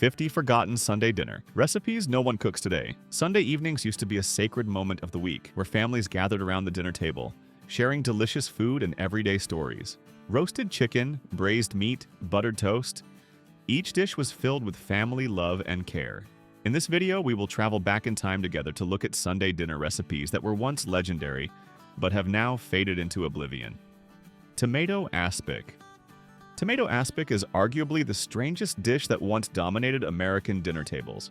50 Forgotten Sunday Dinner Recipes no one cooks today. Sunday evenings used to be a sacred moment of the week, where families gathered around the dinner table, sharing delicious food and everyday stories. Roasted chicken, braised meat, buttered toast. Each dish was filled with family love and care. In this video, we will travel back in time together to look at Sunday dinner recipes that were once legendary, but have now faded into oblivion. Tomato aspic. Tomato aspic is arguably the strangest dish that once dominated American dinner tables.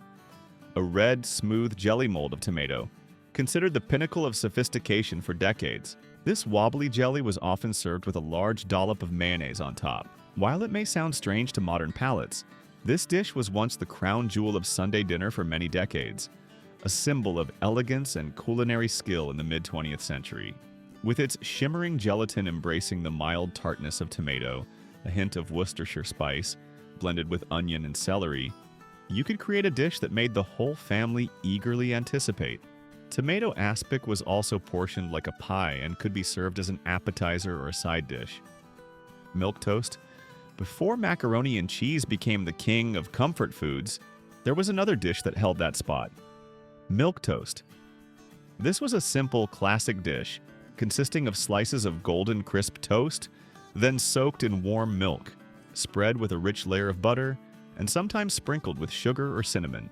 A red, smooth jelly mold of tomato, considered the pinnacle of sophistication for decades. This wobbly jelly was often served with a large dollop of mayonnaise on top. While it may sound strange to modern palates, this dish was once the crown jewel of Sunday dinner for many decades, a symbol of elegance and culinary skill in the mid-20th century. With its shimmering gelatin embracing the mild tartness of tomato, a hint of Worcestershire spice, blended with onion and celery, you could create a dish that made the whole family eagerly anticipate. Tomato aspic was also portioned like a pie and could be served as an appetizer or a side dish. Milk toast. Before macaroni and cheese became the king of comfort foods, there was another dish that held that spot. Milk toast. This was a simple, classic dish consisting of slices of golden crisp toast, then soaked in warm milk, spread with a rich layer of butter, and sometimes sprinkled with sugar or cinnamon.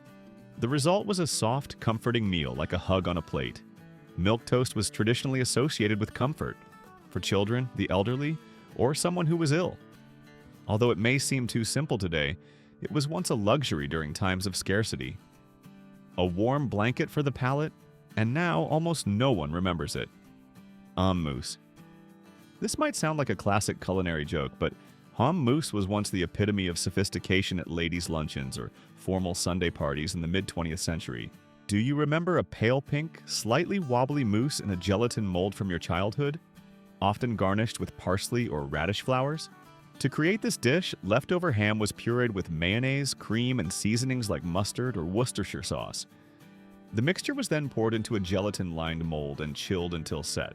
The result was a soft, comforting meal like a hug on a plate. Milk toast was traditionally associated with comfort for children, the elderly, or someone who was ill. Although it may seem too simple today, it was once a luxury during times of scarcity. A warm blanket for the palate, and now almost no one remembers it. Mousse. This might sound like a classic culinary joke, but mousse was once the epitome of sophistication at ladies' luncheons or formal Sunday parties in the mid-20th century. Do you remember a pale pink, slightly wobbly mousse in a gelatin mold from your childhood, often garnished with parsley or radish flowers? To create this dish, leftover ham was pureed with mayonnaise, cream, and seasonings like mustard or Worcestershire sauce. The mixture was then poured into a gelatin-lined mold and chilled until set.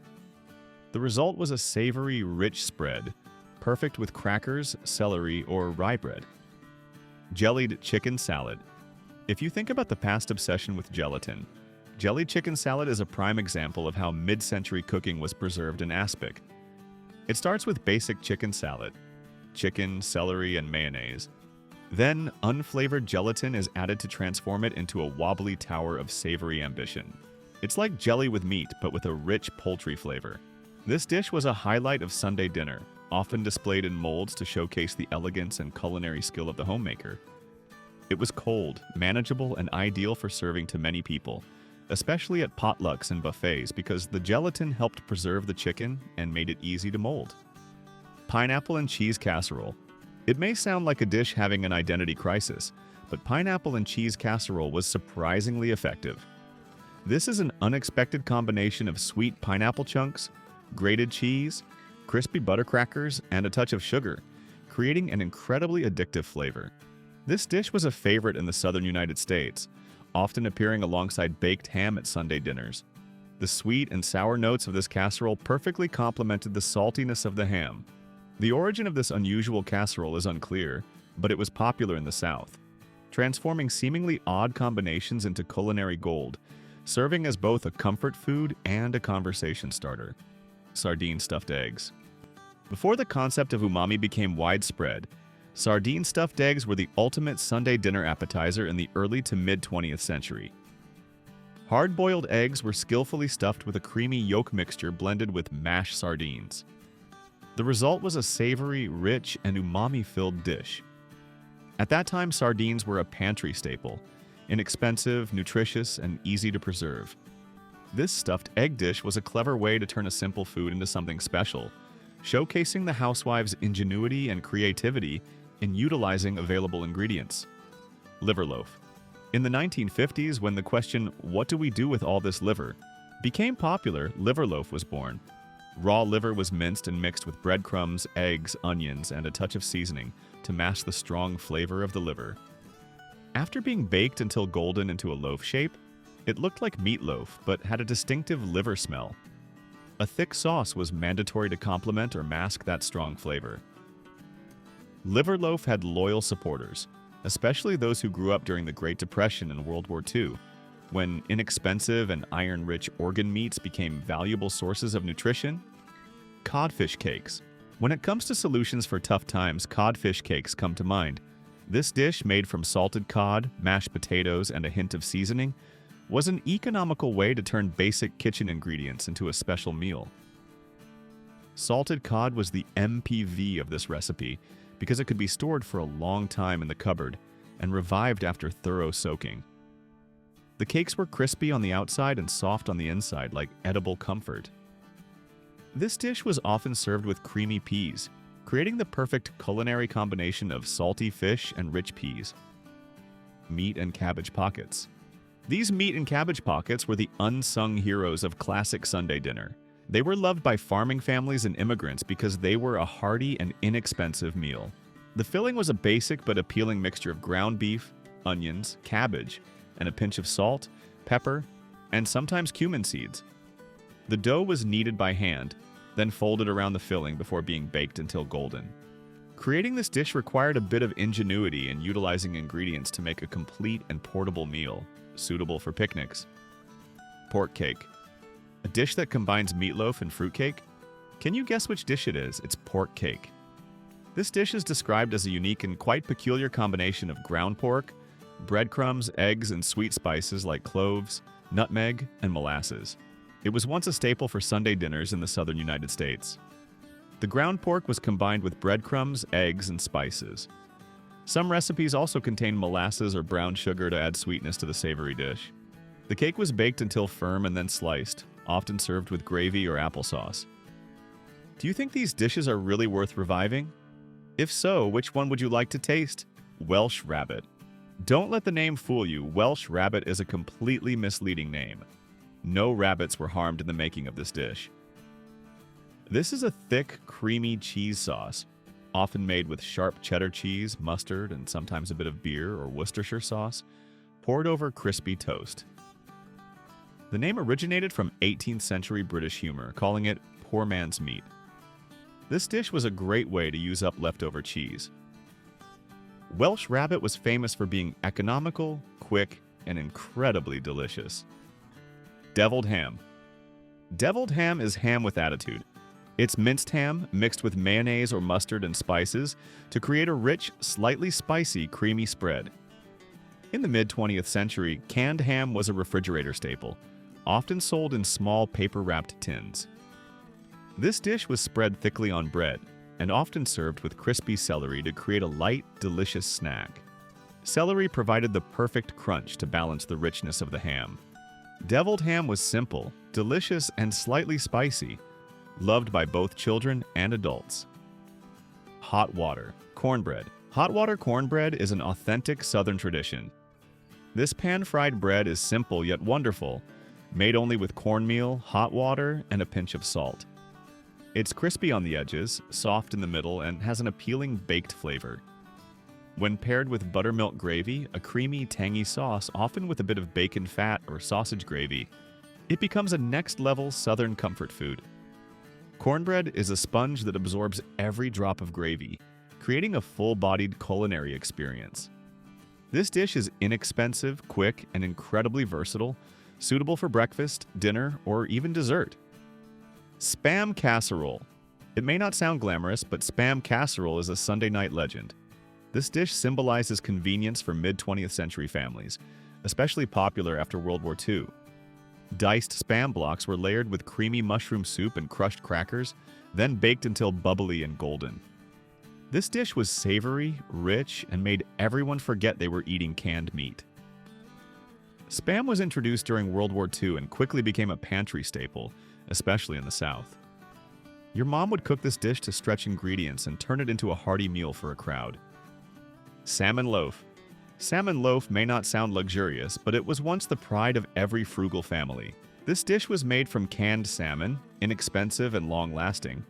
The result was a savory, rich spread, perfect with crackers, celery, or rye bread. Jellied chicken salad. If you think about the past obsession with gelatin, jellied chicken salad is a prime example of how mid-century cooking was preserved in Aspic. It starts with basic chicken salad, chicken, celery, and mayonnaise. Then, unflavored gelatin is added to transform it into a wobbly tower of savory ambition. It's like jelly with meat, but with a rich poultry flavor. This dish was a highlight of Sunday dinner, often displayed in molds to showcase the elegance and culinary skill of the homemaker. It was cold, manageable, and ideal for serving to many people, especially at potlucks and buffets because the gelatin helped preserve the chicken and made it easy to mold. Pineapple and cheese casserole. It may sound like a dish having an identity crisis, but pineapple and cheese casserole was surprisingly effective. This is an unexpected combination of sweet pineapple chunks, grated cheese, crispy butter crackers, and a touch of sugar, creating an incredibly addictive flavor. This dish was a favorite in the southern United States, often appearing alongside baked ham at Sunday dinners. The sweet and sour notes of this casserole perfectly complemented the saltiness of the ham. The origin of this unusual casserole is unclear, but it was popular in the South, transforming seemingly odd combinations into culinary gold, serving as both a comfort food and a conversation starter. Sardine stuffed eggs. Before the concept of umami became widespread, sardine stuffed eggs were the ultimate Sunday dinner appetizer in the early to mid-20th century. Hard-boiled eggs were skillfully stuffed with a creamy yolk mixture blended with mashed sardines. The result was a savory, rich, and umami-filled dish. At that time, sardines were a pantry staple, inexpensive, nutritious, and easy to preserve. This stuffed egg dish was a clever way to turn a simple food into something special, showcasing the housewife's ingenuity and creativity in utilizing available ingredients. Liver loaf. In the 1950s, when the question, "What do we do with all this liver?" became popular, liver loaf was born. Raw liver was minced and mixed with breadcrumbs, eggs, onions, and a touch of seasoning to mask the strong flavor of the liver. After being baked until golden into a loaf shape, it looked like meatloaf, but had a distinctive liver smell. A thick sauce was mandatory to complement or mask that strong flavor. Liver loaf had loyal supporters. especially those who grew up during the Great Depression and World War II, when inexpensive and iron-rich organ meats became valuable sources of nutrition. Codfish cakes. When it comes to solutions for tough times, codfish cakes come to mind. This dish, made from salted cod, mashed potatoes, and a hint of seasoning, was an economical way to turn basic kitchen ingredients into a special meal. Salted cod was the MPV of this recipe because it could be stored for a long time in the cupboard and revived after thorough soaking. The cakes were crispy on the outside and soft on the inside, like edible comfort. This dish was often served with creamy peas, creating the perfect culinary combination of salty fish and rich peas. Meat and cabbage pockets. These meat and cabbage pockets were the unsung heroes of classic Sunday dinner. They were loved by farming families and immigrants because they were a hearty and inexpensive meal. The filling was a basic but appealing mixture of ground beef, onions, cabbage, and a pinch of salt, pepper, and sometimes cumin seeds. The dough was kneaded by hand, then folded around the filling before being baked until golden. Creating this dish required a bit of ingenuity in utilizing ingredients to make a complete and portable meal, suitable for picnics. Pork cake. A dish that combines meatloaf and fruitcake? Can you guess which dish it is? It's pork cake. This dish is described as a unique and quite peculiar combination of ground pork, breadcrumbs, eggs, and sweet spices like cloves, nutmeg, and molasses. It was once a staple for Sunday dinners in the southern United States. The ground pork was combined with breadcrumbs, eggs, and spices. Some recipes also contain molasses or brown sugar to add sweetness to the savory dish. The cake was baked until firm and then sliced, often served with gravy or applesauce. Do you think these dishes are really worth reviving? If so, which one would you like to taste? Welsh rabbit. Don't let the name fool you. Welsh rabbit is a completely misleading name. No rabbits were harmed in the making of this dish. This is a thick, creamy cheese sauce, often made with sharp cheddar cheese, mustard, and sometimes a bit of beer or Worcestershire sauce, poured over crispy toast. The name originated from 18th century British humor, calling it poor man's meat. This dish was a great way to use up leftover cheese. Welsh rabbit was famous for being economical, quick, and incredibly delicious. Deviled ham. Deviled ham is ham with attitude. It's minced ham mixed with mayonnaise or mustard and spices to create a rich, slightly spicy, creamy spread. In the mid-20th century, canned ham was a refrigerator staple, often sold in small paper-wrapped tins. This dish was spread thickly on bread and often served with crispy celery to create a light, delicious snack. Celery provided the perfect crunch to balance the richness of the ham. Deviled ham was simple, delicious, and slightly spicy, loved by both children and adults. Hot water cornbread. Hot water cornbread is an authentic Southern tradition. This pan-fried bread is simple yet wonderful, made only with cornmeal, hot water, and a pinch of salt. It's crispy on the edges, soft in the middle, and has an appealing baked flavor. When paired with buttermilk gravy, a creamy, tangy sauce, often with a bit of bacon fat or sausage gravy, it becomes a next-level Southern comfort food. Cornbread is a sponge that absorbs every drop of gravy, creating a full-bodied culinary experience. This dish is inexpensive, quick, and incredibly versatile, suitable for breakfast, dinner, or even dessert. Spam casserole. It may not sound glamorous, but spam casserole is a Sunday night legend. This dish symbolizes convenience for mid-20th century families, especially popular after World War II. Diced spam blocks were layered with creamy mushroom soup and crushed crackers, then baked until bubbly and golden. This dish was savory, rich, and made everyone forget they were eating canned meat. Spam was introduced during World War II and quickly became a pantry staple, especially in the South. Your mom would cook this dish to stretch ingredients and turn it into a hearty meal for a crowd. Salmon loaf. Salmon loaf may not sound luxurious, but it was once the pride of every frugal family. This dish was made from canned salmon, inexpensive and long-lasting,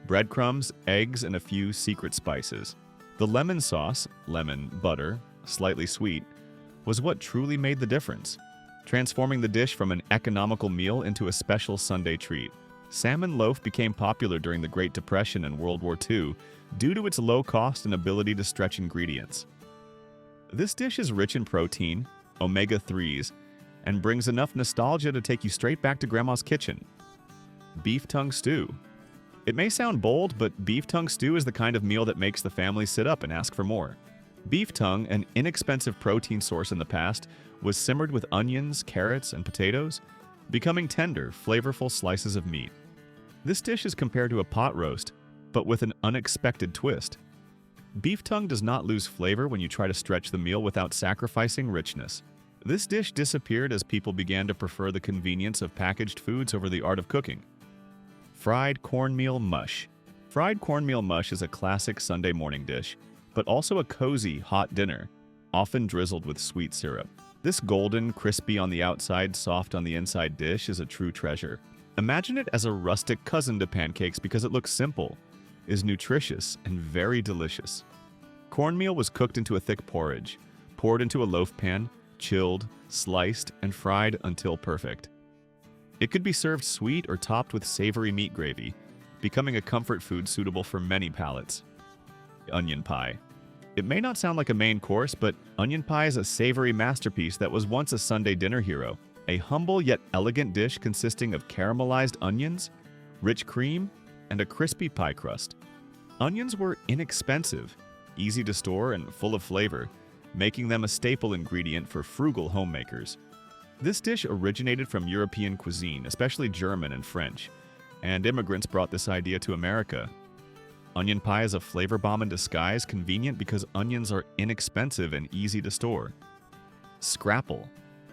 breadcrumbs, eggs, and a few secret spices. The lemon sauce, lemon, butter, slightly sweet, was what truly made the difference, transforming the dish from an economical meal into a special Sunday treat. Salmon loaf became popular during the Great Depression and World War II due to its low cost and ability to stretch ingredients. This dish is rich in protein, omega-3s, and brings enough nostalgia to take you straight back to Grandma's kitchen. Beef tongue stew. It may sound bold, but beef tongue stew is the kind of meal that makes the family sit up and ask for more. Beef tongue, an inexpensive protein source in the past, was simmered with onions, carrots, and potatoes, becoming tender, flavorful slices of meat. This dish is compared to a pot roast, but with an unexpected twist. Beef tongue does not lose flavor when you try to stretch the meal without sacrificing richness. This dish disappeared as people began to prefer the convenience of packaged foods over the art of cooking. Fried cornmeal mush. Fried cornmeal mush is a classic Sunday morning dish, but also a cozy, hot dinner, often drizzled with sweet syrup. This golden, crispy on the outside, soft on the inside dish is a true treasure. Imagine it as a rustic cousin to pancakes because it looks simple, is nutritious, and very delicious. Cornmeal was cooked into a thick porridge, poured into a loaf pan, chilled, sliced, and fried until perfect. It could be served sweet or topped with savory meat gravy, becoming a comfort food suitable for many palates. Onion pie. It may not sound like a main course, but onion pie is a savory masterpiece that was once a Sunday dinner hero. A humble yet elegant dish consisting of caramelized onions, rich cream, and a crispy pie crust. Onions were inexpensive, easy to store, and full of flavor, making them a staple ingredient for frugal homemakers. This dish originated from European cuisine, especially German and French, and immigrants brought this idea to America. Onion pie is a flavor bomb in disguise, convenient because onions are inexpensive and easy to store. Scrapple.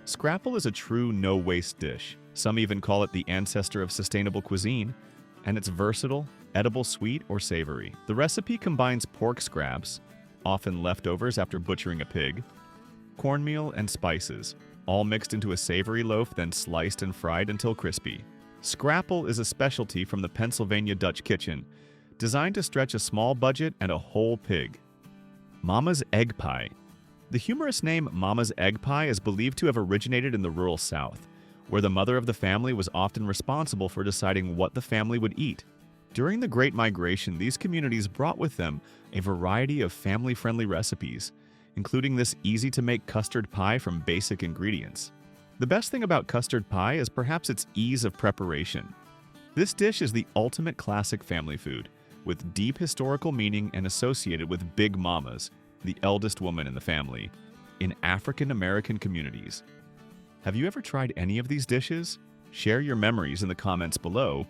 Scrapple is a true no-waste dish. Some even call it the ancestor of sustainable cuisine, and it's versatile, edible sweet or savory. The recipe combines pork scraps, often leftovers after butchering a pig, cornmeal, and spices, all mixed into a savory loaf, then sliced and fried until crispy. Scrapple is a specialty from the Pennsylvania Dutch kitchen, designed to stretch a small budget and a whole pig. Mama's egg pie. The humorous name Mama's egg pie is believed to have originated in the rural South, where the mother of the family was often responsible for deciding what the family would eat. During the Great Migration, these communities brought with them a variety of family-friendly recipes, including this easy-to-make custard pie from basic ingredients. The best thing about custard pie is perhaps its ease of preparation. This dish is the ultimate classic family food, with deep historical meaning and associated with Big Mamas, the eldest woman in the family, in African American communities. Have you ever tried any of these dishes? Share your memories in the comments below.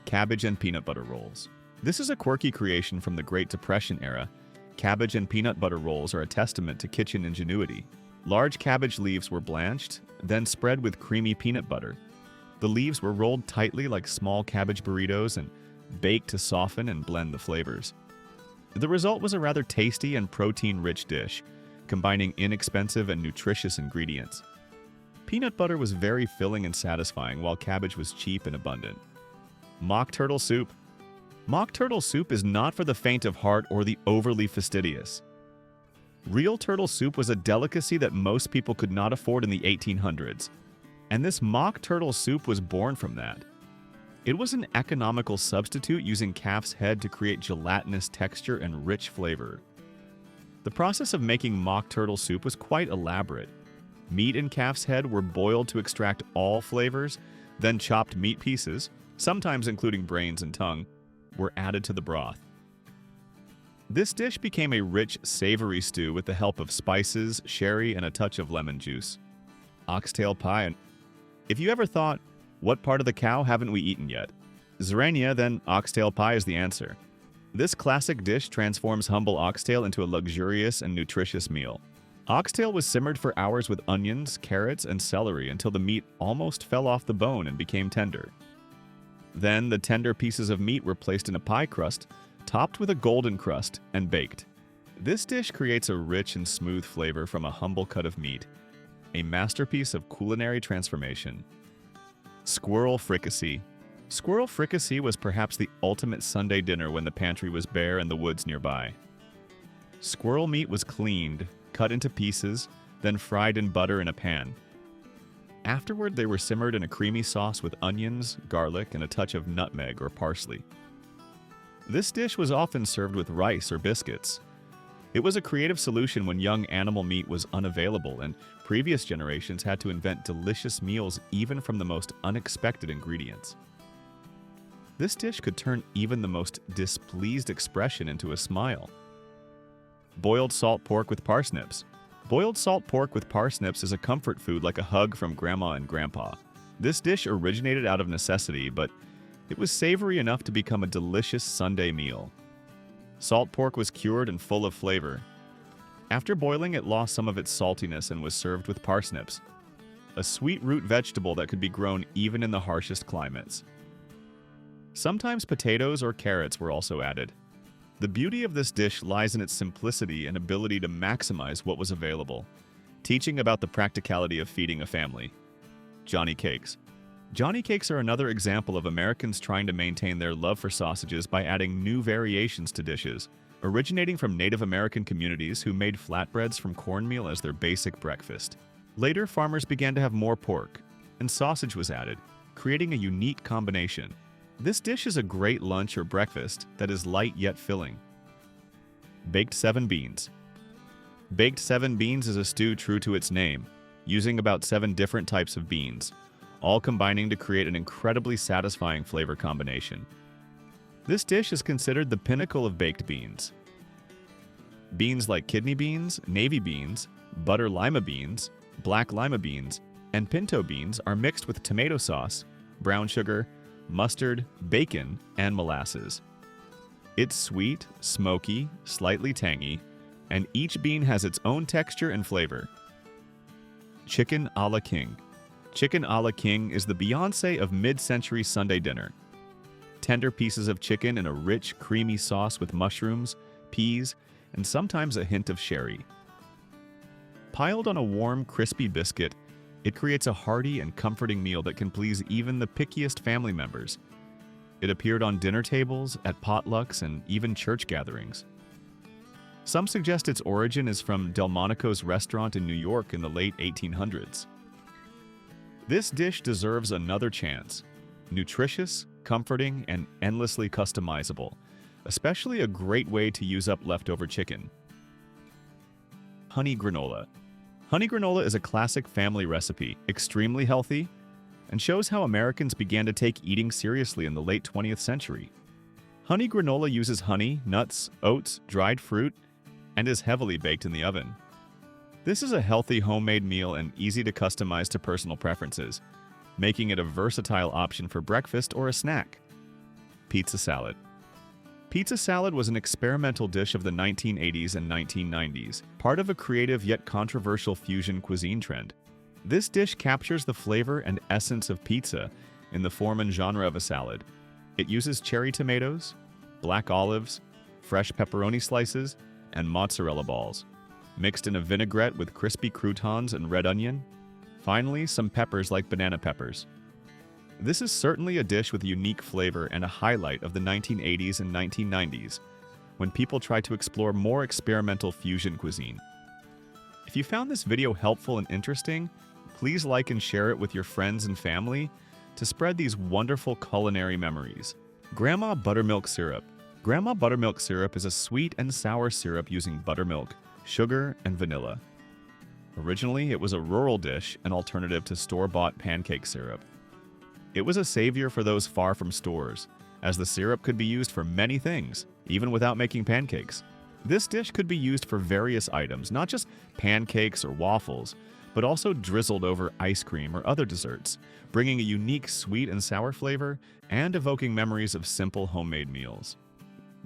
Cabbage and peanut butter rolls. This is a quirky creation from the Great Depression era. Cabbage and peanut butter rolls are a testament to kitchen ingenuity. Large cabbage leaves were blanched, then spread with creamy peanut butter. The leaves were rolled tightly like small cabbage burritos and baked to soften and blend the flavors. The result was a rather tasty and protein-rich dish, combining inexpensive and nutritious ingredients. Peanut butter was very filling and satisfying, while cabbage was cheap and abundant. Mock turtle soup. Mock turtle soup is not for the faint of heart or the overly fastidious. Real turtle soup was a delicacy that most people could not afford in the 1800s, and this mock turtle soup was born from that. It was an economical substitute using calf's head to create gelatinous texture and rich flavor. The process of making mock turtle soup was quite elaborate. Meat and calf's head were boiled to extract all flavors, then chopped meat pieces, sometimes including brains and tongue, were added to the broth. This dish became a rich, savory stew with the help of spices, sherry, and a touch of lemon juice. Oxtail pie. If you ever thought, what part of the cow haven't we eaten yet? Zrania, then oxtail pie is the answer. This classic dish transforms humble oxtail into a luxurious and nutritious meal. Oxtail was simmered for hours with onions, carrots, and celery until the meat almost fell off the bone and became tender. Then the tender pieces of meat were placed in a pie crust, topped with a golden crust, and baked. This dish creates a rich and smooth flavor from a humble cut of meat, a masterpiece of culinary transformation. Squirrel Fricassee. Squirrel Fricassee was perhaps the ultimate Sunday dinner when the pantry was bare and the woods nearby. Squirrel meat was cleaned, cut into pieces, then fried in butter in a pan. Afterward, they were simmered in a creamy sauce with onions, garlic, and a touch of nutmeg or parsley. This dish was often served with rice or biscuits. It was a creative solution when young animal meat was unavailable and previous generations had to invent delicious meals even from the most unexpected ingredients. This dish could turn even the most displeased expression into a smile. Boiled salt pork with parsnips. Boiled salt pork with parsnips is a comfort food like a hug from Grandma and Grandpa. This dish originated out of necessity, but it was savory enough to become a delicious Sunday meal. Salt pork was cured and full of flavor. After boiling, it lost some of its saltiness and was served with parsnips, a sweet root vegetable that could be grown even in the harshest climates. Sometimes potatoes or carrots were also added. The beauty of this dish lies in its simplicity and ability to maximize what was available, teaching about the practicality of feeding a family. Johnny cakes. Johnny cakes are another example of Americans trying to maintain their love for sausages by adding new variations to dishes, originating from Native American communities who made flatbreads from cornmeal as their basic breakfast. Later, farmers began to have more pork, and sausage was added, creating a unique combination. This dish is a great lunch or breakfast that is light yet filling. Baked 7 beans. Baked 7 beans is a stew true to its name, using about 7 different types of beans, all combining to create an incredibly satisfying flavor combination. This dish is considered the pinnacle of baked beans. Beans like kidney beans, navy beans, butter lima beans, black lima beans, and pinto beans are mixed with tomato sauce, brown sugar, mustard, bacon, and molasses. It's sweet, smoky, slightly tangy, and each bean has its own texture and flavor. Chicken a la king. Chicken a la king is the Beyoncé of mid-century Sunday dinner. Tender pieces of chicken in a rich, creamy sauce with mushrooms, peas, and sometimes a hint of sherry. Piled on a warm, crispy biscuit, it creates a hearty and comforting meal that can please even the pickiest family members. It appeared on dinner tables, at potlucks, and even church gatherings. Some suggest its origin is from Delmonico's restaurant in New York in the late 1800s. This dish deserves another chance. Nutritious, comforting, and endlessly customizable, especially a great way to use up leftover chicken. Honey granola. Honey granola is a classic family recipe, extremely healthy, and shows how Americans began to take eating seriously in the late 20th century. Honey granola uses honey, nuts, oats, dried fruit, and is heavily baked in the oven. This is a healthy homemade meal and easy to customize to personal preferences, making it a versatile option for breakfast or a snack. Pizza salad. Pizza salad was an experimental dish of the 1980s and 1990s, part of a creative yet controversial fusion cuisine trend. This dish captures the flavor and essence of pizza in the form and genre of a salad. It uses cherry tomatoes, black olives, fresh pepperoni slices, and mozzarella balls, mixed in a vinaigrette with crispy croutons and red onion. Finally, some peppers like banana peppers. This is certainly a dish with unique flavor and a highlight of the 1980s and 1990s, when people tried to explore more experimental fusion cuisine. If you found this video helpful and interesting, please like and share it with your friends and family to spread these wonderful culinary memories. Grandma Buttermilk Syrup. Grandma Buttermilk Syrup is a sweet and sour syrup using buttermilk, sugar, and vanilla. Originally, it was a rural dish, an alternative to store-bought pancake syrup. It was a savior for those far from stores, as the syrup could be used for many things, even without making pancakes. This dish could be used for various items, not just pancakes or waffles, but also drizzled over ice cream or other desserts, bringing a unique sweet and sour flavor and evoking memories of simple homemade meals.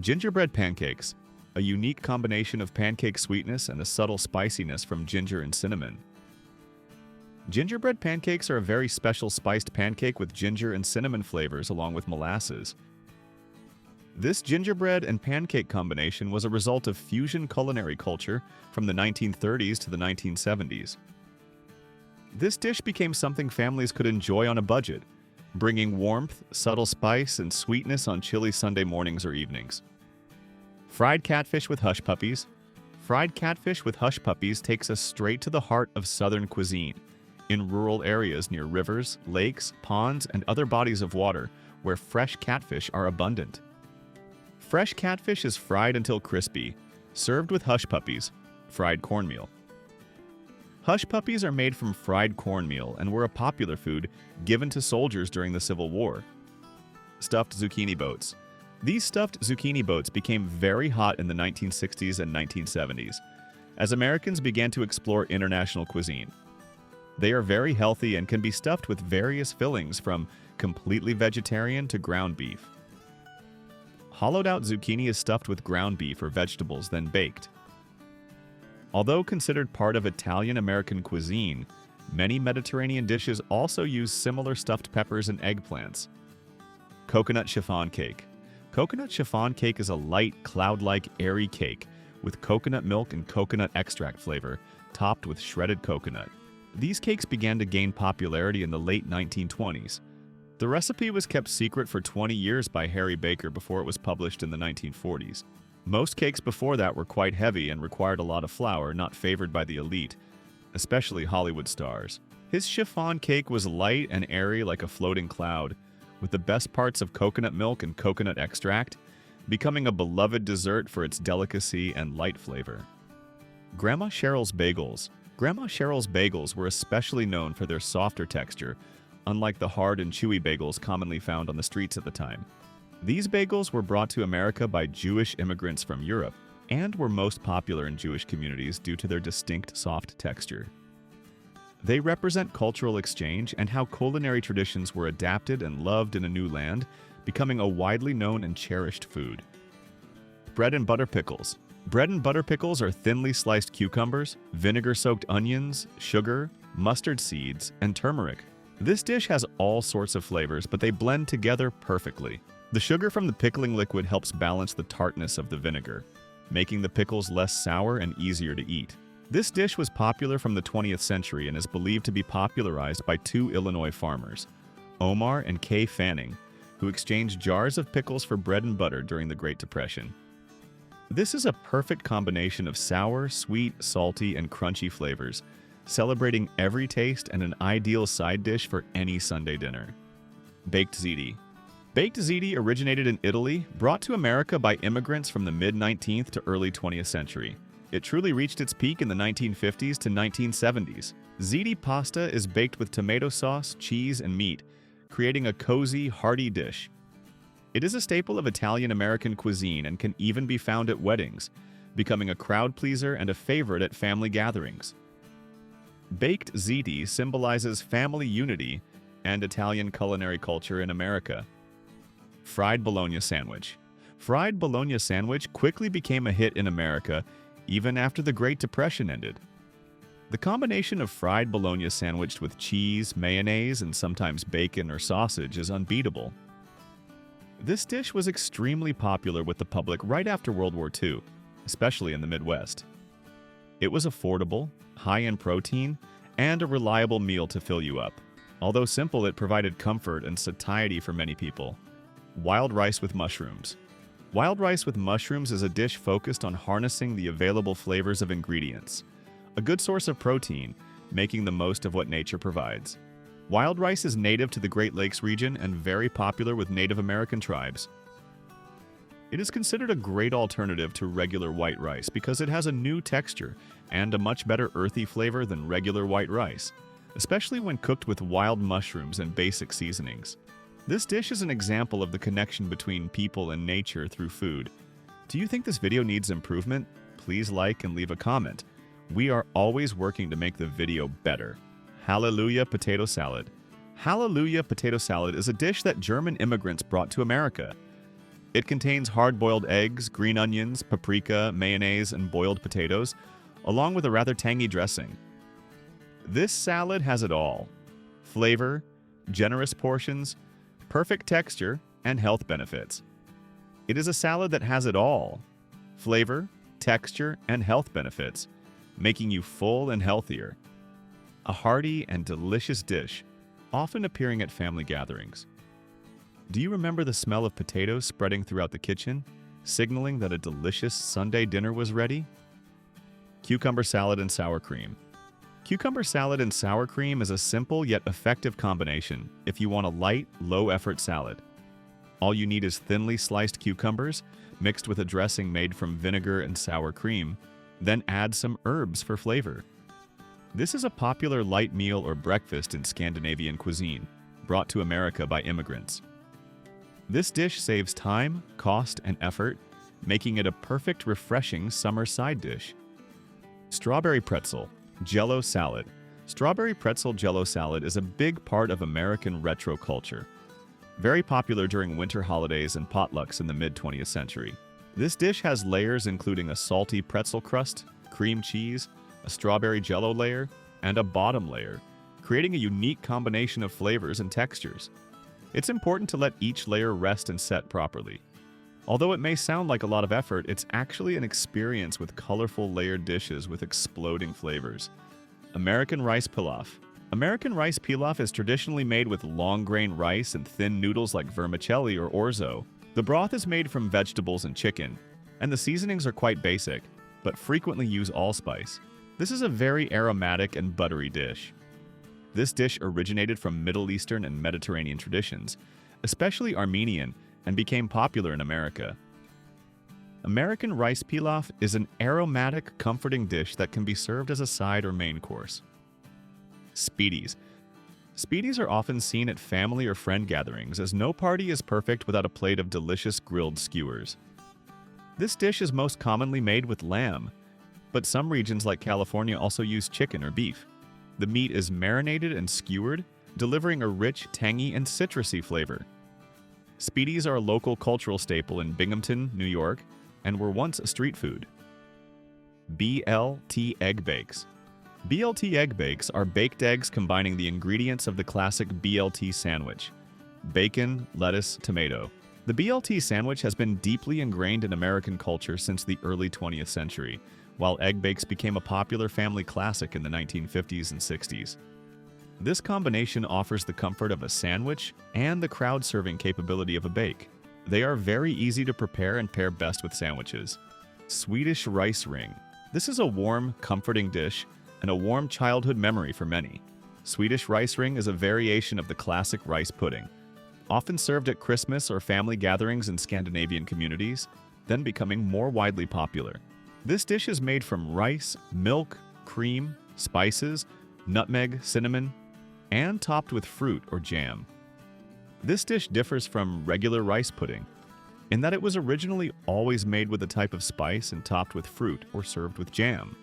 Gingerbread pancakes, a unique combination of pancake sweetness and a subtle spiciness from ginger and cinnamon. Gingerbread pancakes are a very special spiced pancake with ginger and cinnamon flavors along with molasses. This gingerbread and pancake combination was a result of fusion culinary culture from the 1930s to the 1970s. This dish became something families could enjoy on a budget, bringing warmth, subtle spice, and sweetness on chilly Sunday mornings or evenings. Fried catfish with hush puppies. Fried catfish with hush puppies takes us straight to the heart of Southern cuisine, in rural areas near rivers, lakes, ponds, and other bodies of water where fresh catfish are abundant. Fresh catfish is fried until crispy, Served with hush puppies, fried cornmeal. Hush puppies are made from fried cornmeal and were a popular food given to soldiers during the Civil War. Stuffed zucchini boats. These stuffed zucchini boats became very hot in the 1960s and 1970s as Americans began to explore international cuisine. They are very healthy and can be stuffed with various fillings from completely vegetarian to ground beef. Hollowed-out zucchini is stuffed with ground beef or vegetables, then baked. Although considered part of Italian-American cuisine, many Mediterranean dishes also use similar stuffed peppers and eggplants. Coconut chiffon cake. Coconut chiffon cake is a light, cloud-like, airy cake with coconut milk and coconut extract flavor, topped with shredded coconut. These cakes began to gain popularity in the late 1920s. The recipe was kept secret for 20 years by Harry Baker before it was published in the 1940s. Most cakes before that were quite heavy and required a lot of flour, not favored by the elite, especially Hollywood stars. His chiffon cake was light and airy like a floating cloud, with the best parts of coconut milk and coconut extract, becoming a beloved dessert for its delicacy and light flavor. Grandma Cheryl's Bagels. Grandma Cheryl's bagels were especially known for their softer texture, unlike the hard and chewy bagels commonly found on the streets at the time. These bagels were brought to America by Jewish immigrants from Europe and were most popular in Jewish communities due to their distinct soft texture. They represent cultural exchange and how culinary traditions were adapted and loved in a new land, becoming a widely known and cherished food. Bread and butter pickles. Bread and butter pickles are thinly sliced cucumbers, vinegar-soaked onions, sugar, mustard seeds, and turmeric. This dish has all sorts of flavors, but they blend together perfectly. The sugar from the pickling liquid helps balance the tartness of the vinegar, making the pickles less sour and easier to eat. This dish was popular from the 20th century and is believed to be popularized by two Illinois farmers, Omar and Kay Fanning, who exchanged jars of pickles for bread and butter during the Great Depression. This is a perfect combination of sour, sweet, salty, and crunchy flavors, celebrating every taste and an ideal side dish for any Sunday dinner. Baked Ziti. Baked Ziti originated in Italy, brought to America by immigrants from the mid-19th to early 20th century. It truly reached its peak in the 1950s to 1970s. Ziti pasta is baked with tomato sauce, cheese, and meat, creating a cozy, hearty dish. It is a staple of Italian-American cuisine and can even be found at weddings, becoming a crowd pleaser and a favorite at family gatherings. Baked Ziti symbolizes family unity and Italian culinary culture in America. Fried bologna sandwich. Fried bologna sandwich quickly became a hit in America even after the Great Depression ended. The combination of fried bologna sandwiched with cheese, mayonnaise, and sometimes bacon or sausage is unbeatable. This dish was extremely popular with the public right after World War II, especially in the Midwest. It was affordable, high in protein, and a reliable meal to fill you up. Although simple, it provided comfort and satiety for many people. Wild rice with mushrooms. Wild rice with mushrooms is a dish focused on harnessing the available flavors of ingredients. A good source of protein, making the most of what nature provides. Wild rice is native to the Great Lakes region and very popular with Native American tribes. It is considered a great alternative to regular white rice because it has a new texture and a much better earthy flavor than regular white rice, especially when cooked with wild mushrooms and basic seasonings. This dish is an example of the connection between people and nature through food. Do you think this video needs improvement? Please like and leave a comment. We are always working to make the video better. Hallelujah Potato Salad. Hallelujah Potato Salad is a dish that German immigrants brought to America. It contains hard-boiled eggs, green onions, paprika, mayonnaise, and boiled potatoes, along with a rather tangy dressing. This salad has it all: flavor, generous portions, perfect texture, and health benefits. It is a salad that has it all: flavor, texture, and health benefits, making you full and healthier. A hearty and delicious dish, often appearing at family gatherings. Do you remember the smell of potatoes spreading throughout the kitchen, signaling that a delicious Sunday dinner was ready? Cucumber salad and sour cream. Cucumber salad and sour cream is a simple yet effective combination if you want a light, low-effort salad. All you need is thinly sliced cucumbers, mixed with a dressing made from vinegar and sour cream, then add some herbs for flavor. This is a popular light meal or breakfast in Scandinavian cuisine, brought to America by immigrants. This dish saves time, cost, and effort, making it a perfect, refreshing summer side dish. Strawberry pretzel, Jello salad. Strawberry pretzel Jello salad is a big part of American retro culture. Very popular during winter holidays and potlucks in the mid-20th century. This dish has layers including a salty pretzel crust, cream cheese, a strawberry Jello layer, and a bottom layer, creating a unique combination of flavors and textures. It's important to let each layer rest and set properly. Although it may sound like a lot of effort, it's actually an experience with colorful layered dishes with exploding flavors. American rice pilaf. American rice pilaf is traditionally made with long-grain rice and thin noodles like vermicelli or orzo. The broth is made from vegetables and chicken, and the seasonings are quite basic, but frequently use allspice. This is a very aromatic and buttery dish. This dish originated from Middle Eastern and Mediterranean traditions, especially Armenian, and became popular in America. American rice pilaf is an aromatic, comforting dish that can be served as a side or main course. Speedies. Speedies are often seen at family or friend gatherings, as no party is perfect without a plate of delicious grilled skewers. This dish is most commonly made with lamb, but some regions like California also use chicken or beef. The meat is marinated and skewered, delivering a rich, tangy, and citrusy flavor. Speedies are a local cultural staple in Binghamton, New York, and were once a street food. BLT Egg Bakes. BLT Egg Bakes are baked eggs combining the ingredients of the classic BLT sandwich: bacon, lettuce, tomato. The BLT sandwich has been deeply ingrained in American culture since the early 20th century, while egg bakes became a popular family classic in the 1950s and 60s. This combination offers the comfort of a sandwich and the crowd-serving capability of a bake. They are very easy to prepare and pair best with sandwiches. Swedish rice ring. This is a warm, comforting dish and a warm childhood memory for many. Swedish rice ring is a variation of the classic rice pudding, often served at Christmas or family gatherings in Scandinavian communities, then becoming more widely popular. This dish is made from rice, milk, cream, spices, nutmeg, cinnamon, and topped with fruit or jam. This dish differs from regular rice pudding in that it was originally always made with a type of spice and topped with fruit or served with jam.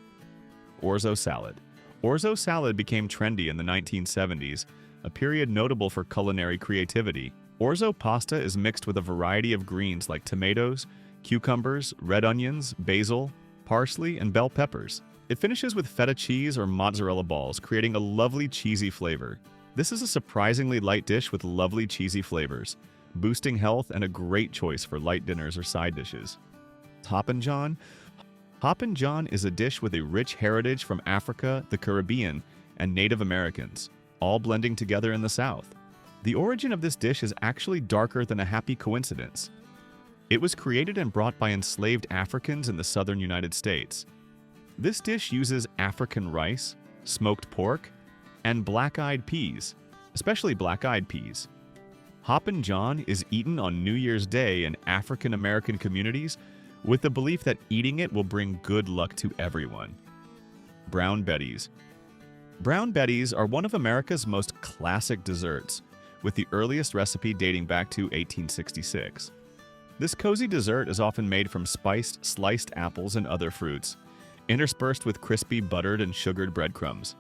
Orzo Salad. Orzo salad became trendy in the 1970s, a period notable for culinary creativity. Orzo pasta is mixed with a variety of greens like tomatoes, cucumbers, red onions, basil, parsley, and bell peppers. It finishes with feta cheese or mozzarella balls, creating a lovely cheesy flavor. This is a surprisingly light dish with lovely cheesy flavors, boosting health and a great choice for light dinners or side dishes. Hoppin' John. Hoppin' John is a dish with a rich heritage from Africa, the Caribbean, and Native Americans, all blending together in the South. The origin of this dish is actually darker than a happy coincidence. It was created and brought by enslaved Africans in the southern United States. This dish uses African rice, smoked pork, and black-eyed peas, especially black-eyed peas. Hoppin' John is eaten on New Year's Day in African American communities with the belief that eating it will bring good luck to everyone. Brown Betties. Brown Betties are one of America's most classic desserts, with the earliest recipe dating back to 1866. This cozy dessert is often made from spiced, sliced apples and other fruits, interspersed with crispy buttered and sugared breadcrumbs.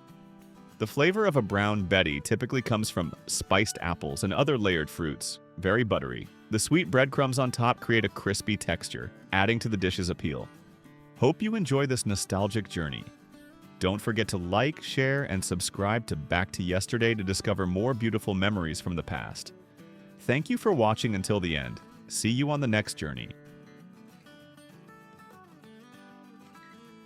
The flavor of a brown Betty typically comes from spiced apples and other layered fruits, very buttery. The sweet breadcrumbs on top create a crispy texture, adding to the dish's appeal. Hope you enjoy this nostalgic journey. Don't forget to like, share, and subscribe to Back to Yesterday to discover more beautiful memories from the past. Thank you for watching until the end. See you on the next journey.